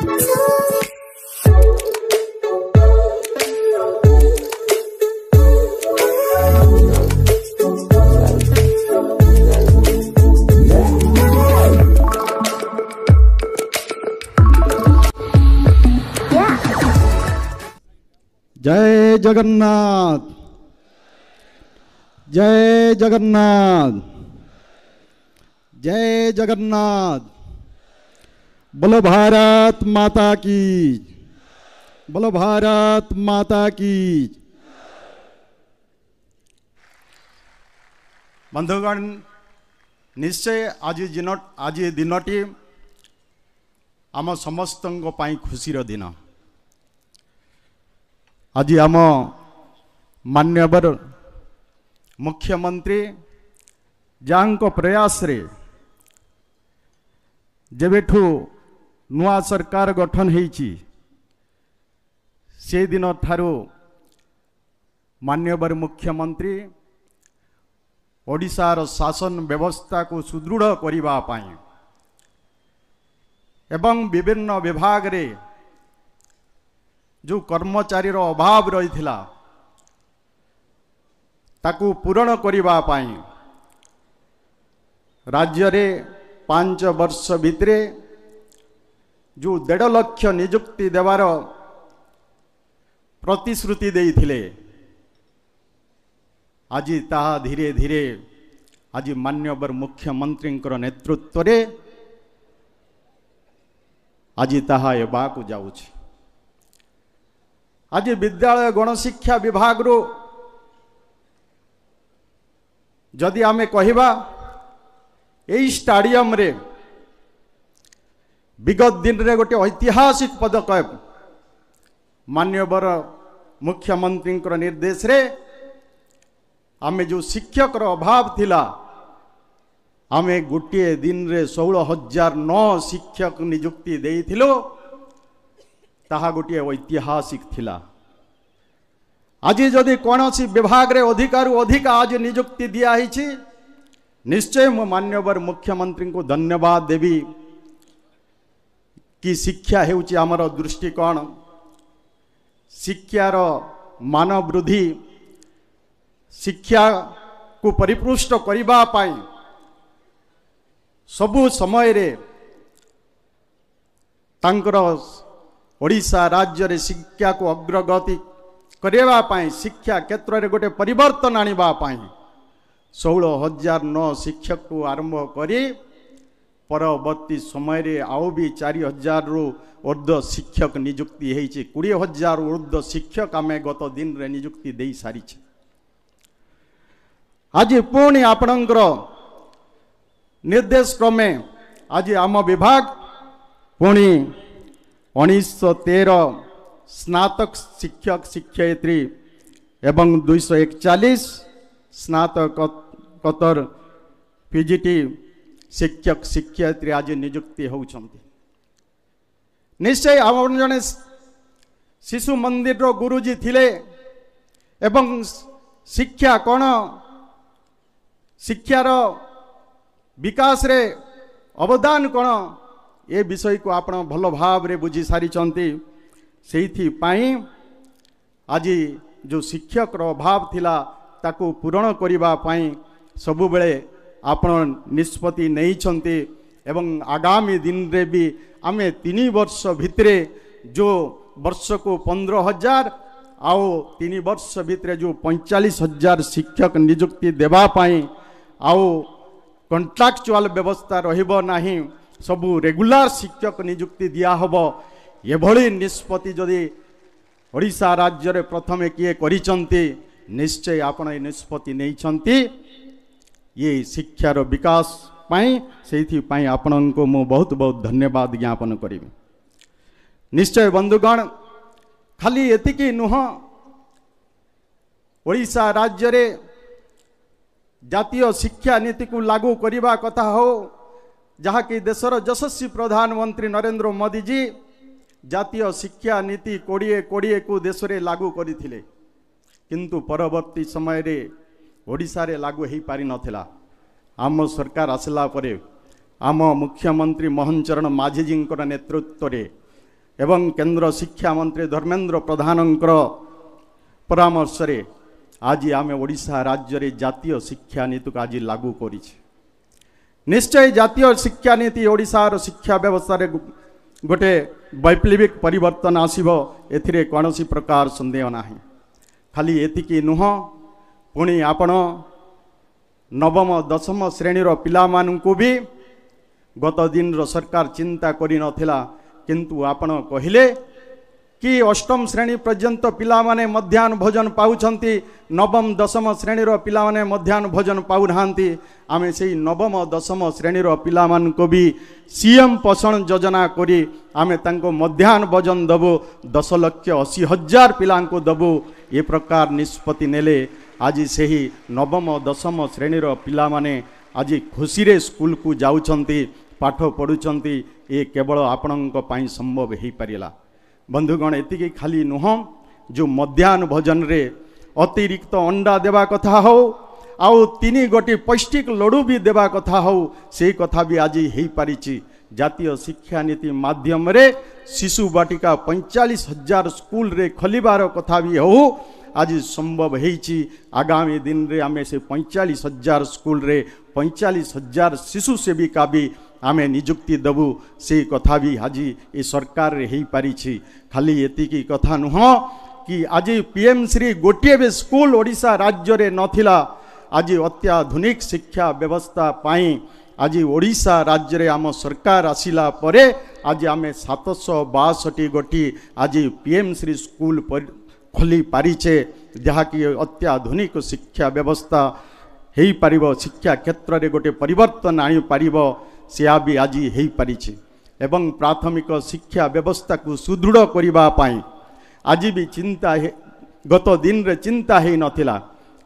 जय जगन्नाथ, जय जगन्नाथ, जय जगन्नाथ। बोलो भारत माता की, बोलो भारत माता की। बंधुगण, निश्चय आज दिनटी आम समस्त खुशीर दिन। आज आम मान्यवर मुख्यमंत्री जांको प्रयास रे जेबेठू नुआ सरकार गठन होईची से दिन ठारू मान्यवर मुख्यमंत्री ओडिशार शासन व्यवस्था को सुदृढ़ करिबा पाई एवं विभिन्न विभाग रे जो कर्मचारी अभाव रही थिला ताकू पूरण करिबा पाई राज्य रे 5 वर्ष भितरे जो 1.5 लाख नियुक्ति देवार प्रतिश्रुति देइथिले आज ताहा धीरे धीरे आज मान्यवर मुख्यमंत्री नेतृत्व रे आज ताहा एबाकू जाउछि। आज विद्यालय गणशिक्षा विभाग रो जदि आमे कहिबा एई स्टाडियम रे विगत दिन रे गोटे ऐतिहासिक पदक्षेप मान्यवर मुख्यमंत्री निर्देश रे आमे जो शिक्षक रो अभाव थिला आमे गोटे दिन रे 16,009 शिक्षक नियुक्ति देइथिलो ताहा गोटे ऐतिहासिक थिला। आज जदि कौनसी विभाग रे अधिकार अधिक आज नियुक्ति दिया हिची निश्चय मो मान्यवर मुख्यमंत्री को धन्यवाद देवी कि शिक्षा हेउची आमर दृष्टिकोण शिक्षार मान वृद्धि शिक्षा को परिपुष्ट करिबा पाई सबु समय रे तांकर ओडिशा राज्य रे शिक्षा को अग्रगति करेवा पाई शिक्षा क्षेत्र रे गोटे परिवर्तन आनिबा पाई 16,009 शिक्षक को आरंभ करी परवर्ती समय रे आउ भी 4,000 रु ऊर्ध्व शिक्षक नियुक्ति हेइछि 20,000 ऊर्ध्व शिक्षक आमे गत दिन रे नियुक्ति देई सारी छे। आज पुणी आपणकर निर्देश क्रमे आज आम विभाग पुणी 1913 स्नातक शिक्षक शिक्षयित्री एवं 241 स्नातकोत्तर पीजीटी शिक्षक शिक्षयित्री आज नियुक्ति होउछंती। निश्चय आम जने शिशु मंदिर रो गुरुजी थिले एवं शिक्षा कौन शिक्षार विकास रे अवदान कौन ए विषय को आपण भल भाव रे बुझी सारी चंती। सेइथि पाई आज जो शिक्षक रो अभाव थिला ताकू पूरण करिबा पाई सबु बेले आपण निष्पत्ति नहीं चंती एवं आगामी दिन रे भी आमे 3 वर्ष भितरे जो वर्ष को 15,000 आओ 3 वर्ष भितरे जो 45,000 शिक्षक नियुक्ति देवा पाई आओ कॉन्ट्रैक्चुअल व्यवस्था रहिबो नाही सबु रेगुलर शिक्षक नियुक्ति दिया हबो एभली निष्पत्ति जदि ओडिशा राज्य रे प्रथमे किए करिचंती निश्चय आपण ए निष्पत्ति नहीं चंती ये शिक्षार विकास पाई सेथि पाई आपण को मो बहुत बहुत धन्यवाद ज्ञापन करिबी। निश्चय बंधुगण खाली एतिकी नुह ओडिशा राज्य रे जातीय शिक्षा नीति को लागू करिबा कथा हो जहा कि देशर यशस्वी प्रधानमंत्री नरेंद्र मोदी जी जातीय शिक्षा नीति 2020 को देश रे लागू करथिले किंतु परवर्ती समय रे ओडिशा रे लागू हेई पारि नथिला। आम सरकार आसला परे आम मुख्यमंत्री मोहन चरण माझी जी नेतृत्व रे एवं केंद्र शिक्षा मंत्री धर्मेंद्र प्रधानंकर परामर्श रे आज आम ओडिशा राज्य रे जातीय शिक्षा नीति को आज लागू करी। निश्चय जातीय शिक्षा नीति ओडिशार शिक्षा व्यवस्था रे गोटे वैप्लविक परिवर्तन आसीबो, एथिरे कौनसी प्रकार संदेह नाही। खाली एतिकी नुह, पुणी आपण नवम दशम श्रेणीर पिला मानू भी गत दिन सरकार चिंता करि नथिला, किंतु आपण कहिले कि अष्टम श्रेणी पर्यंत पिला माने मध्याह्न भोजन पाउछंती, नवम दशम श्रेणीर पिला माने मध्याह्न भोजन पाउ नाहांती। आमे सेही नवम दशम श्रेणीर पिला मान को भी सीएम पोषण योजना करी आमे तांको मध्याह्न भोजन दबो, 10,80,000 पिला को दबो, ये प्रकार निष्पत्ति नेले। आज सेही नवम दशम श्रेणीर पिला माने आज खुशी रे स्कूल को जाउछंती, पाठ पढ़ुछंती। ये केवल आपणक पई संभव हेई परिला। बंधुगण एतिकी खाली नुह, जो मध्याह्न भोजन रे अतिरिक्त अंडा देवा कथा हो आउ 3 गोटी पौष्टिक लडू भी देवा कथा हो, से कथा भी आज हेई पारिछि। जातीय शिक्षा नीति माध्यम रे शिशु बाटिका 45,000 स्कूल रे खोलिबार कथा भी हो आज संभव हेइछि। आगामी दिन रे आमे से 45,000 स्कूल रे 45,000 शिशु सेविका भी आमे नियुक्ति दबु, से कथा भी आज ये सरकार रे हेई पारिछि। खाली एतिकी कथा नुह कि आज पीएम श्री गोटे भी स्कूल ओडिशा राज्य रे नथिला। आज अत्याधुनिक शिक्षा व्यवस्था पाई आज ओडिशा राज्य रे आम सरकार आसिला परे आज आमे 762 गोटी आज पीएम श्री स्कूल खोली पारिछे, जहाँकि अत्याधुनिक शिक्षा व्यवस्था हेई पारिबो, शिक्षा क्षेत्र रे गोटे परिवर्तन आनी पारिबो, से भी आज हेई पारिछे। एवं प्राथमिक शिक्षा व्यवस्था को सुदृढ़ करिबा पाई आज भी चिंता गत दिन रे चिंता हेई नथिला,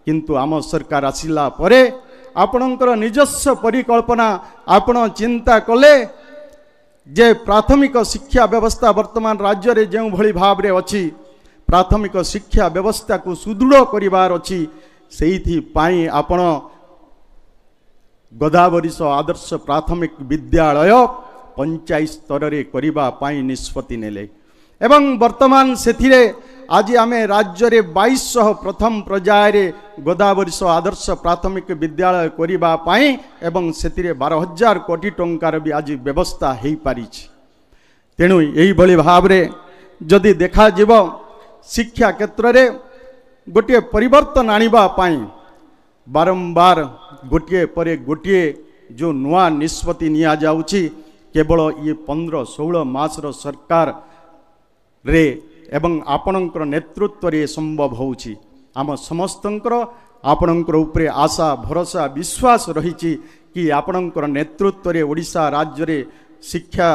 किंतु आम सरकार आसिला परे आपणकर निजस्व परिकल्पना आपण चिंता कले जे प्राथमिक शिक्षा व्यवस्था वर्तमान राज्य रे जेउ भली भाव रे अछि, प्राथमिक शिक्षा व्यवस्था को सुदृढ़ करिवार अछि। सेहिथि पाई आपण गोदावरीश आदर्श प्राथमिक विद्यालय पंचायत स्तर रे करिबा पाई निष्पत्ति नेले। एवं वर्तमान सेथिरे आज आमे राज्य रे 2200 प्रथम पर्याय रे गोदावरीश आदर्श प्राथमिक विद्यालय करिबा पाई एवं सेथिरे 12,000 कोटी टंकार भी आज व्यवस्था हेई पारिछि। तेणु एही भली भाव रे जदि देखा जीव शिक्षा क्षेत्र रे गोटे परिवर्तन आनिबा पाई बारंबार गोटे परे गोटे जो नुआ निष्पत्ति निया जाउछि, केवल ये 15-16 मासर सरकार रे एवं आपणकर नेतृत्व रे संभव होउछि। आम समस्तंकर आपणकर उपरे आशा भरोसा विश्वास रहिछि कि आपणकर नेतृत्व रे ओडिशा राज्य रे शिक्षा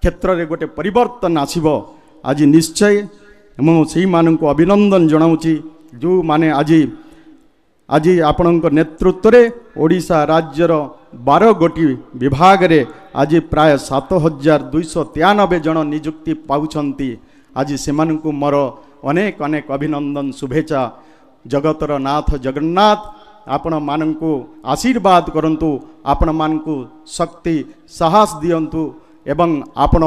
क्षेत्र रे गोटे परिवर्तन आसिबो। आज निश्चय मु सेही माननको अभिनंदन जणाउछि जो माने आज आपणकर नेतृत्व रे ओडिशा राज्यर 12 गोटी विभाग रे आज प्राय 7,293 जन नियुक्ति पाउछंती। आज सेमानकु मोर अनेक अनेक अभिनंदन शुभेच्छा। जगतर नाथ जगन्नाथ आपण मानकु आशीर्वाद करंतु, आपण मानकु शक्ति साहस दियंतु एवं आपण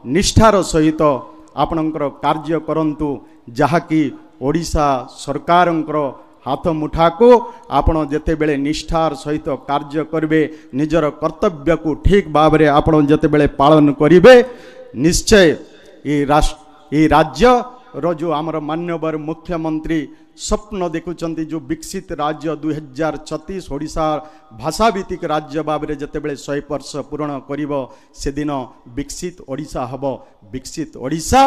निष्ठार सहित आपणकर कार्य करंतु, जहाँकि ओडिशा सरकारंकर हाथ मुठा को आपण जेते बेले निष्ठार सहित कार्य करिवे, निजर कर्तव्य को ठीक भाव रे आपण जेते बेले पालन करिवे, निश्चय ये राज्य रो जो आमर मान्यवर मुख्यमंत्री स्वप्न देखुचंती जो विकसित राज्य 2036 ओडिशा भाषाभित्तिक राज्य भाव रे जेते बेले 100 वर्ष पूर्ण करिवो, से दिन विकसित ओडिशा हबो। विकसित ओडिशा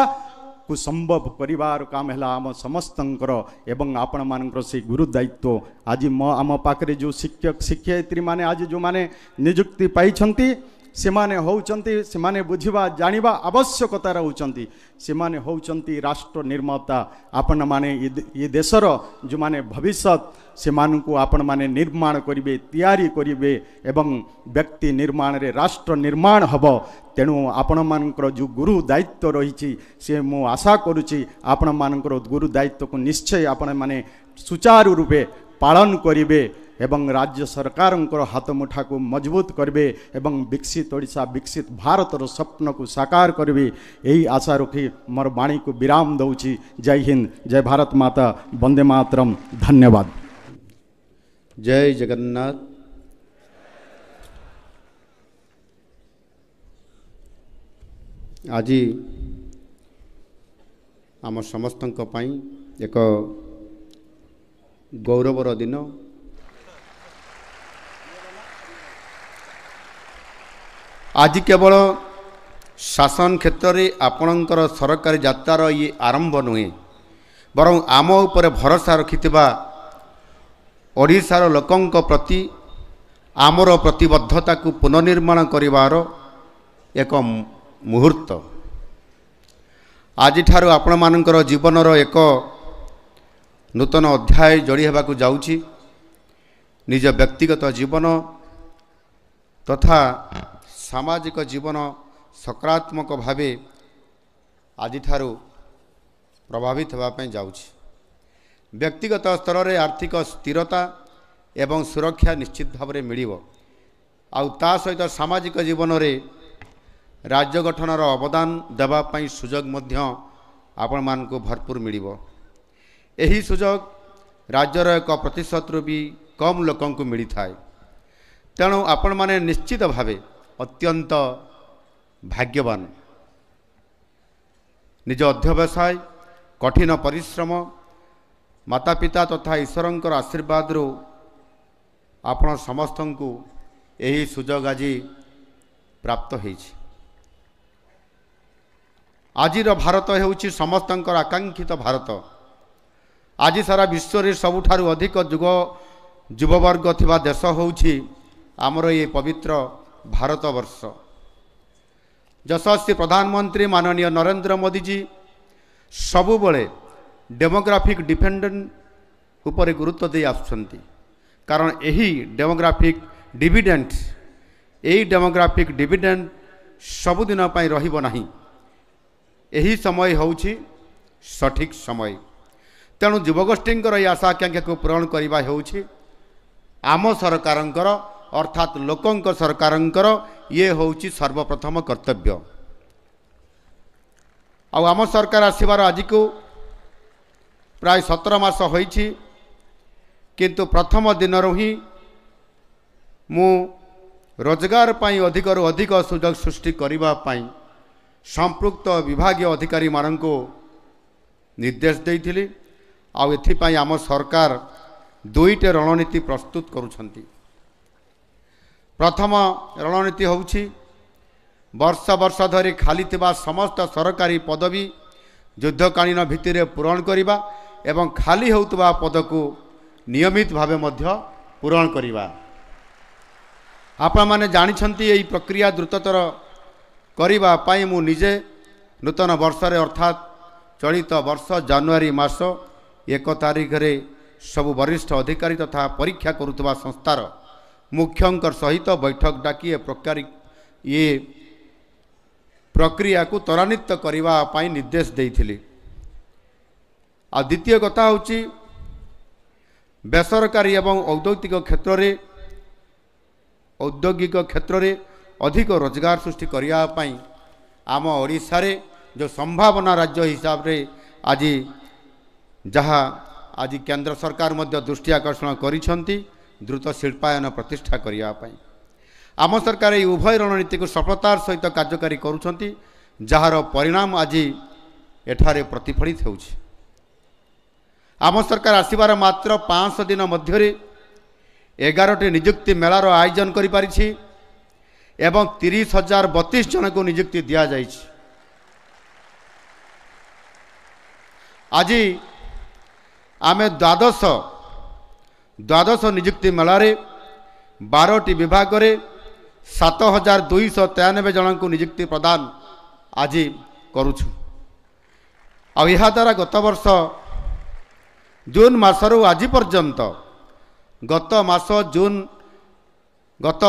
को संभव करिवार काम है आम समस्तंकर एवं आपण मानकर से गुरु दायित्व। आज आम पाखरे जो शिक्षक शिक्षयित्री माने आज जो माने नियुक्ति पाइछंती, सेमाने होउचंती, सेमाने बुझिबा जानिबा आवश्यकता रहउचंती, सेमाने होउचंती राष्ट्र निर्माता। आपण माने ये देशर जो माने भविष्य सेमानकु आपण माने निर्माण करिवे, तैयारी करिवे एवं व्यक्ति निर्माण रे राष्ट्र निर्माण हबो। तेणु आपण मानकर जो गुरु दायित्व रही से मु आशा करुच्ची आपण मानकर गुरु दायित्व को निश्चय आपण माने सुचारू रूपे पालन करिवे एवं राज्य सरकार हाथ मुठा को मजबूत करेंगे एवं विकसित ओडिशा विकसित भारतर स्वप्न को साकार करेंगे यही आशा रखी मोर वाणी को विराम दौची। जय हिंद, जय भारत माता, वंदे मातरम। धन्यवाद। जय जगन्नाथ। आज आम समस्त एक गौरवर दिन। आज केवल शासन क्षेत्र में आपणकर सरकारी यात्रार ये आरंभ नुहे, बरं आम उपर भरोसा रखिथिबा ओडिशार लोकंक प्रति आमर प्रतिबद्धता को पुनर्निर्माण करिवार एक मुहूर्त। आज ठारू आपण मानकर जीवनर एक नूतन अध्याय जोड़ी होगाकू जाउछि। निज व्यक्तिगत जीवन तथा सामाजिक जीवन सकारात्मक भावे आज ठारू प्रभावित होगापी जाउछि। व्यक्तिगत स्तर में आर्थिक स्थिरता एवं सुरक्षा निश्चित भाव में मिलिबो। आउ ता सहित सामाजिक जीवन में राज्य गठनर अवदान देवाई सुजोग मध्य आपण मानकु भरपूर मिलिबो। एही सुजोग राज्यर एक प्रतिशतरू भी कम लोकंकु मिली थाए। तेणु आपण माने निश्चित भावे अत्यंत भाग्यवान। निज अध्यवसाय कठिन परिश्रम माता पिता तथा ईश्वरंकर आशीर्वाद आपण समस्त को यही सुजोग आज प्राप्त होइछि। आजिर भारत हेउछि समस्तंकर आकांक्षित भारत। आज सारा विश्व रे सबुठारु अधिक युववर्ग थिबा देश होउछि आमर ये पवित्र भारत वर्ष। यशस्वी प्रधानमंत्री माननीय नरेंद्र मोदी जी सबुबले डेमोग्राफिक डिपेंडेंट उपरे गुरुत्व दे आसुछंती। कारण यही डेमोग्राफिक डिविडेंड सबुदिन पाई रहिबो नाही। यही समय होउछि सठिक समय। तेणु युवगोष्ठींकर ये आशा आकांक्षा को पूरण करने होउछि आम सरकारंकर अर्थात लोकंक सरकारंकर ये होउछि सर्वप्रथम कर्तव्य। आम सरकार आसीबार आज को प्राय 17 मास होइछि, किंतु प्रथम दिन ही मु रोजगार पाई अधिकरु अधिक सुजोग सृष्टि करबा पाई संपृक्त विभागीय अधिकारी माननको निर्देश देइथिली। आउ एथिपाई आम सरकार दुईटे रणनीति प्रस्तुत करुछंती। प्रथम रणनीति होउछि वर्ष वर्ष धरी खाली थिबा समस्त सरकारी पदवी युद्धकालीन भित्तिरे पूरण करिबा एवं खाली होउतबा पद को नियमित भावे मध्य पूरण करिबा। आपण माने जानिछंती एई प्रक्रिया द्रुततर करिबा पाई मु निजे नूतन वर्ष रे अर्थात चलित वर्ष जनवरी मास 1 तारिख रे सबु वरिष्ठ अधिकारी तथा परीक्षा करुवा संस्थार मुख्यंकर सहित बैठक डाकी ये प्रक्रिया को त्वरान्वित करने पाई निर्देश देइथिली। आ द्वितीय कथा होची बेसरकारी एवं औद्योगिक क्षेत्र रे अधिक रोजगार सृष्टि करने पाई आम ओडिशा रे जो संभावना राज्य हिसाब रे आज जहाँ आज केंद्र सरकार मध्य दृष्टि आकर्षण करिछंती द्रुत शिल्पायन प्रतिष्ठा करने पाई आम सरकार ये उभय रणनीति को सफलतार सहित कार्यकारी करुछंती, जार परिणाम आज एठारे प्रतिफलित होउछि। आम सरकार आसीबार मात्र 500 दिन मध्य 11टी नियुक्ति मेलार आयोजन करि पारिछि एवं 30,032 जन को नियुक्ति दिया जाइछि। आज आमे द्वादश नियुक्ति मेलारे 12टी विभाग रे 7,293 जन को नियुक्ति प्रदान आज करुछु। आ यह द्वारा गत वर्ष जून मासरू आज पर्यंत गत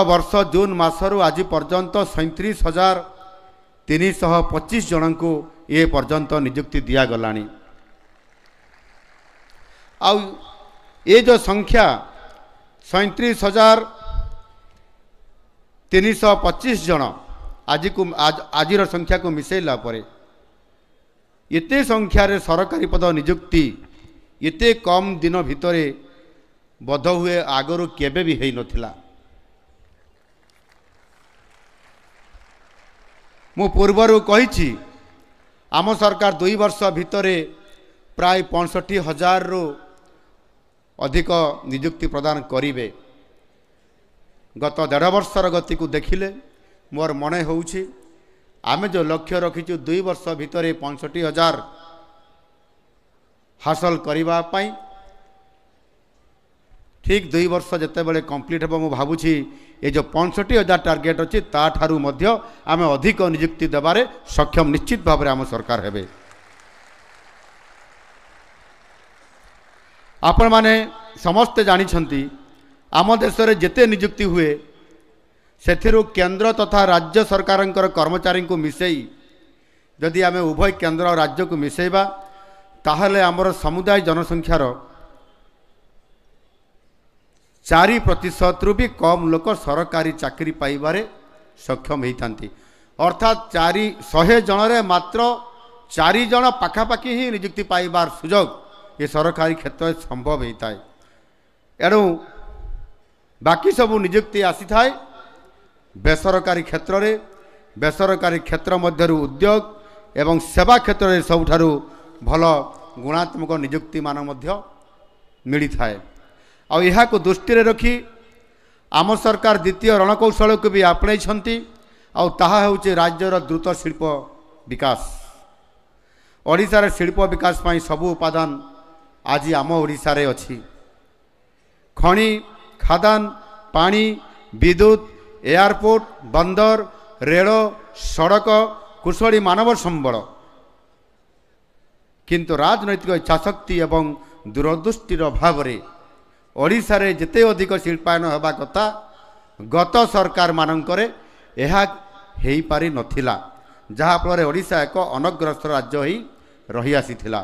वर्ष जून मासरू आज पर्यंत 37,325 जन को ये पर्यंत नियुक्ति दिया गलानी। आ ये जो संख्या 37,325 जन आजिर संख्या को मिसेला परे एते संख्यार सरकारी पद नियुक्ति एते कम दिन भितरे बोध हुए आगरू केबे भी हेई नथिला। मु पूर्वरु कहिछि आम सरकार 2 वर्ष भितरे प्राय 65,000 रु अधिक नियुक्ति प्रदान करिवे। गत 1.5 वर्षर गति को देखिले मोर मने होउछि आमे जो लक्ष्य रखिछु 2 वर्ष भितरे 65,000 हासिल करिबा पई ठीक 2 वर्ष जते बेले कंप्लीट हेबो मु भाबुछि ये जो 65,000 टार्गेट अछि ता ठारू मध्य आमे अधिक नियुक्ति देबारे सक्षम निश्चित भाव रे आम सरकार हेबे। आपण माने समस्त जानिछंती आम देश रे जेते नियुक्ति हुए सेथिरु केंद्र तथा राज्य सरकारंकर कर्मचारी को मिसेई जदि आमे उभय केंद्र और राज्य को मिसेबा ताहले आमर समुदाय जनसंख्यार 4% रु भी कम लोक सरकारी चाकरी पाइबारे सक्षम होती अर्थात 100 जन रे मात्र 4 जन पाखापाखि ही नियुक्ति पाइबार सुजोग ये सरकारी क्षेत्र में संभव होता है। एणु बाकी सबू नियुक्ति आसी थाए बेसरकारी क्षेत्र रे बेसरकारी क्षेत्र मध्यरु उद्योग एवं सेवा क्षेत्र में सबुठारु भल गुणात्मक नियुक्ति मान मध्य मिली थाए। और यह को दृष्टि रखी आम सरकार द्वितीय रणकौशल को भी आपणाई और ताहा होचे राज्यर द्रुत शिल्प विकास। ओडिशार शिल्प विकास पाई सबु उपादान आज आम ओडिशा रे अछि। खनि खादान पानी विद्युत एयरपोर्ट बंदर रेल सड़क कुशली मानव संबल किंतु राजनैतिक इच्छाशक्ति एवं दूरदृष्टिर अभाव ओडिशा रे जेते अधिक शिल्पायन होबा कथा गत सरकार मानकरे एहा हेई पारि नथिला जहा फल ओडिशा एक अनग्रस्त राज्य ही रही आसीथिला।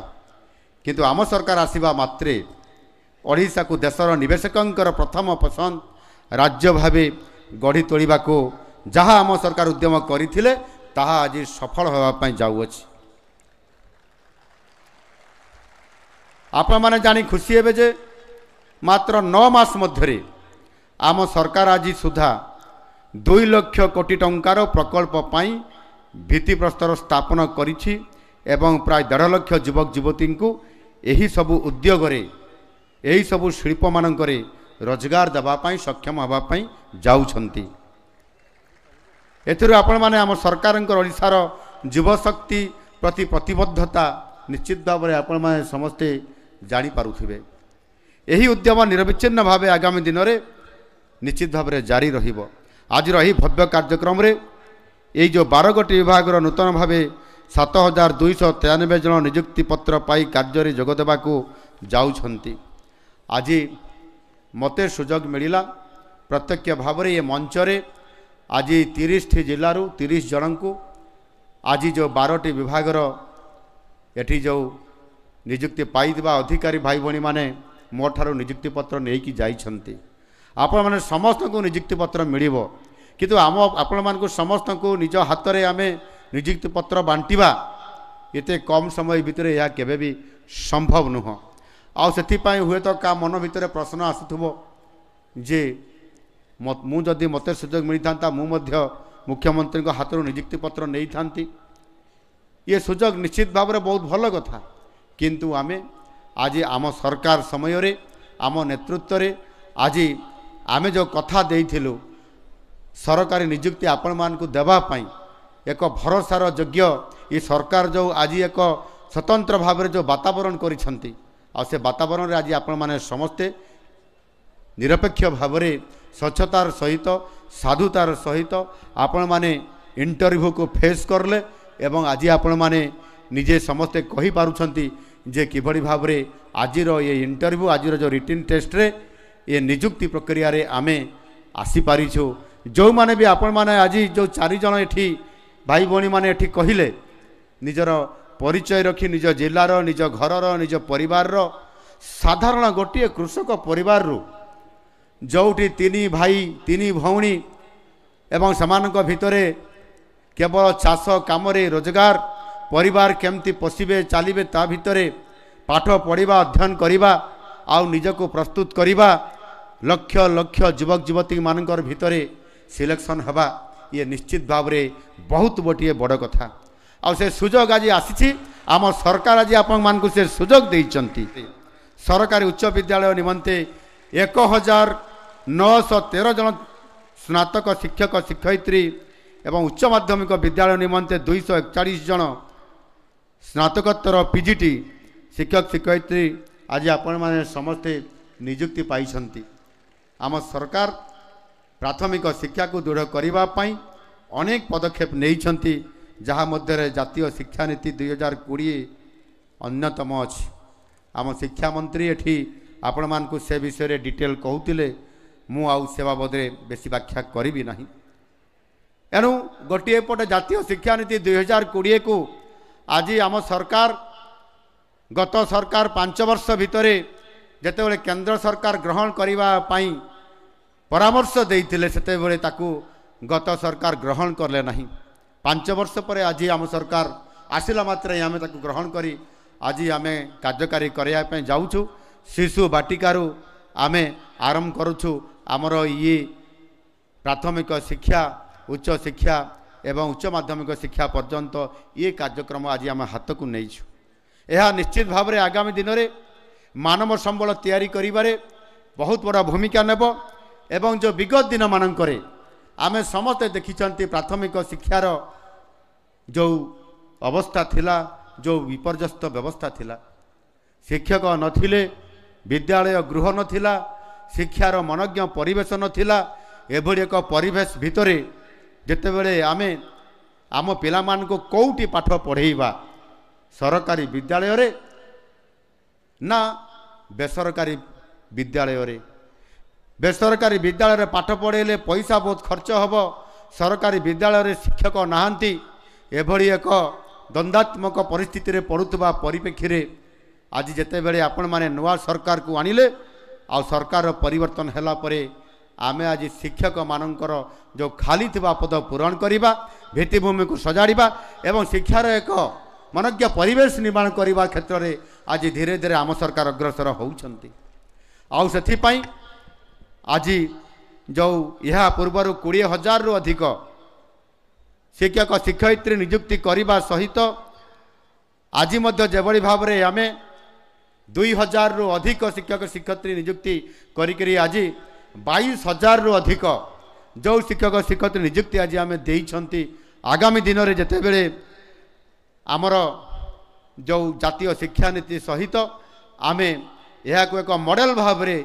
किंतु आम सरकार आसीबा मात्रे ओडिशा को देशर निवेशकंकर प्रथम पसंद राज्य भावे गढ़ी तोलिबा को जहा आम सरकार उद्यम करथिले ताहा आज सफल होबा पई जाउअछि। आपण माने जानी खुशी हेबे जे मात्र 9 मास मध्य आम सरकार आज सुधा 2 लाख कोटी टंकार प्रकल्प पाई भित्तिप्रस्तर स्थापन करिछि एवं प्राय 1.5 लाख युवक युवती को यही सबु उद्योग यही सबु शिल्प मानकरे रोजगार देवाई सक्षम होगापाई जाउछंती। एथिरु आपण माने आम सरकार ओडिशार युवशक्ति प्रति प्रतिबद्धता निश्चित भाव में आपण माने समस्ते जानी पारुथिबे। यही उद्यम निरविच्छिन्न भाव आगामी दिन में निश्चित भाव में जारी रहिबो। आज रही भव्य कार्यक्रम रे यही जो 12 गोटी विभाग नूतन भाव 7,293 जन नियुक्ति पत्र पाई कार्य जोगदेवा को जाउछंती। आज मते सुजोग मिलिला प्रत्यक्ष भाव में ये मंच रे आज 30 जिलू 30 जन को आज जो 12टी विभाग एठी जो नियुक्ति पाइबा अधिकारी भाई भणी माने मोठार नियुक्ति पत्र नहीं जाइछंती। आपण माने समस्त को नियुक्ति पत्र मिलिबो किंतु आम आपण मान को समस्त को निज हाथ में आमे नियुक्ति पत्र बांटिबा एते कम समय भितर यह केबे भी संभव नुह। आउ सेथिपाई हुए तो का मन भितर प्रश्न आसुथबो जे मु जदि मते सुजोग मिलता मु मध्य मुख्यमंत्री को हाथ नियुक्ति पत्र नहीं थांती। ये सुजोग निश्चित भाव में बहुत भल कथा किंतु आमे आज आम सरकार समय रे आम नेतृत्व रे आज आमे जो कथा देइथिलु सरकारी नियुक्ति आपण मान को देवा पाई एक भरोसार योग्य ये सरकार जो आज एक स्वतंत्र भाव में जो वातावरण करिसंती आ से वातावरण रे आज आपण माने समस्ते निरपेक्ष भाव में स्वच्छतार सहित साधुतार सहित आपण माने इंटरव्यू को फेस करले एवं आज आपण माने निजे समस्ते कहि पारुछंती जे किभଳି भाव रे आजिर ये इंटरव्यू आजिर जो रिटन टेस्ट रे ये नियुक्ति प्रक्रिया रे आमे आसी पारिछु। जो माने भी आपण माने आज जो 4 जन एठी भाई भणी माने एठी कहिले निजर परिचय रखी निज जिलार निज घरर निज परिवार साधारण गोटे कृषक परिवार जोठी तीन भाई तीन भौणी एवं समानक भितरे केवल चाष काम रोजगार परिवार केमती पोषिबे चलिबे ता भितरे पाठ पढ़ा अध्ययन करवा आउ निजको प्रस्तुत करवा लक्ष लक्ष युवक युवती मानकर भितरे सिलेक्शन हवा ये निश्चित भाव में बहुत गोटे बड़ कथा आ से सुजोग आज आसी आम सरकार आज आपण मानकु से सुजोग देइचंती सरकारी उच्च विद्यालय निमंते 1913 जन स्नातक शिक्षक शिक्षयित्री एवं उच्च माध्यमिक विद्यालय निमंते 241 जन स्नातकोत्तर पीजीटी शिक्षक शिक्षयित्री आज आपण माने समस्ते नियुक्ति पाइछंती आम सरकार प्राथमिक शिक्षा को दृढ़ करने अनेक पदक्षेप नहीं जहाँ मध्य जातीय शिक्षा नीति 2020 अन्यतम अच्छी आम शिक्षा मंत्री एठी आपण मानकु से विषय रे डिटेल कहूतिले मु आउ से बाबद बेसी व्याख्या करी ना एणु गोटे पटे जातीय शिक्षा नीति 2020 को आज आम सरकार गत सरकार 5 वर्ष भितर जेतेबेले केंद्र सरकार ग्रहण करने परामर्श देइथिले सेतेबेले ताकू गत सरकार ग्रहण करले नहीं 5 वर्ष पर आज आम सरकार आसिला मात्रे आम ताकू ग्रहण करी आज आम कार्यकारी करने जाऊँ शिशु बाटिकारु आम आरंभ करुछु आमर ये प्राथमिक शिक्षा उच्च शिक्षा एवं उच्च माध्यमिक शिक्षा पर्यंत ये कार्यक्रम आज आम हाथ को नहीं यह निश्चित भाव में आगामी दिन में मानव संबल तैयारी करिबारे बहुत बड़ा भूमिका नेब एवं जो विगत दिन मानकरे आमे समस्ते देखिछंती प्राथमिक शिक्षार जो अवस्था थिला जो विपर्यस्त व्यवस्था थिला शिक्षक नथिले विद्यालय गृह नथिला शिक्षार मनज्ञ परिवेश नथिला एभଳି एक परिवेश भितरे जेतेबेले आमे आम पिला मानको कोउटी पाठ पढ़ेइबा सरकारी विद्यालय रे ना बेसरकारी विद्यालय रे बेसरकारी विद्यालय रे पाठ पढ़ेले पैसा बहुत खर्च हब सरकारी विद्यालय रे शिक्षक नहांती एभଳି एक द्वंद्वात्मक परिस्थिति रे पड़ुतबा परिप्रेक्षी रे आज जेतेबेले आपण माने नुआ सरकार को आनिले आ सरकार परिवर्तन हैला परे आमे आज शिक्षक मानकर जो खाली थिबा पद पूरण करिबा भित्तिभूमि को सजाड़िबा एवं शिक्षार एक मनज्ञ परिवेश निर्माण करने क्षेत्र में आज धीरे धीरे आम सरकार अग्रसर होउछंती आउ सेथिपाई आज जो यह पूर्वर 20,000 रु अधिक शिक्षक शिक्षयित्री नियुक्ति करने सहित आज मध्य जेभଳି भाव में आम 2,000 रु अधिक शिक्षक शिक्षयित्री नियुक्ति करी आज 22,000 रु अधिक जो शिक्षक शिक्षयित्री नियुक्ति आज आम देइछंती आगामी दिन में जेतेबेले आमर जो जातीय शिक्षा नीति सहित आमे यह एक मॉडल भाव में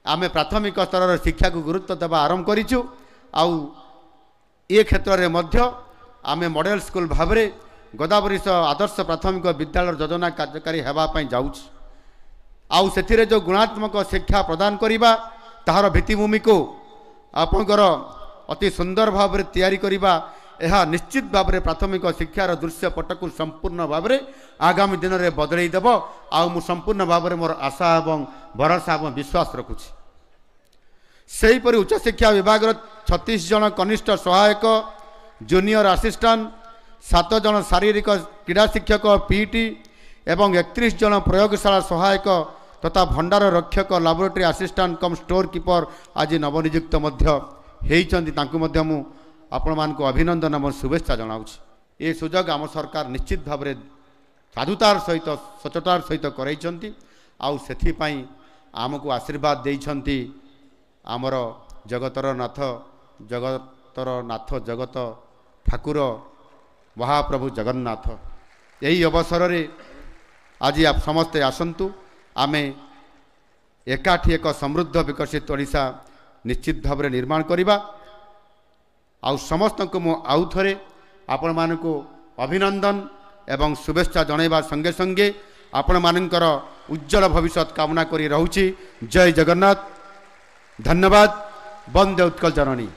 आमे प्राथमिक स्तर शिक्षा को गुरुत्व देवा आरंभ करिछु आउ ये क्षेत्र में मध्य आमे मॉडल स्कूल भाव में गोदावरी आदर्श प्राथमिक विद्यालय योजना कार्यकारी होगापी जाऊँ आउ से जो गुणात्मक शिक्षा प्रदान करवा ताहार भित्तिभूमि को आपणकर अति सुंदर भाव में तैयारी करवा यह निश्चित भाव में प्राथमिक शिक्षार दृश्यपट को संपूर्ण भाव में आगामी दिन में बदलईदेव आउ संपूर्ण भाव में मोर आशा और भरोसा और विश्वास रखुछि सेहीपरि उच्च शिक्षा विभाग 36 जन कनिष्ठ सहायक जूनियर असिस्टेंट 7 जन शारीरिक क्रीड़ा शिक्षक पीटी एवं 31 जन प्रयोगशाला सहायक तथा भंडार रक्षक लैबोरेटरी असिस्टेंट कम स्टोर कीपर आज नवनियुक्त होती मु आपण मान को अभिनंदन और शुभेच्छा जनाऊँ ये सुजोग आम सरकार निश्चित भाव में साधुतार सहित सचतार सहित कराई आउ आमको आशीर्वाद देइछंती आमर जगतर नाथ जगत ठाकुर महाप्रभु जगन्नाथ यही अवसर रे आज आप समस्ते आसंतु आमे एकाठी एक समृद्ध विकसित ओडिशा निश्चित भाव में निर्माण करवा आउ समस्त को मु आउ थरे आपण मानकु अभिनंदन एवं शुभेच्छा जनइबा संगे संगे आपण मानकर उज्जवल भविष्य कामना करी रहूची। जय जगन्नाथ। धन्यवाद। वंदे उत्कल जननी।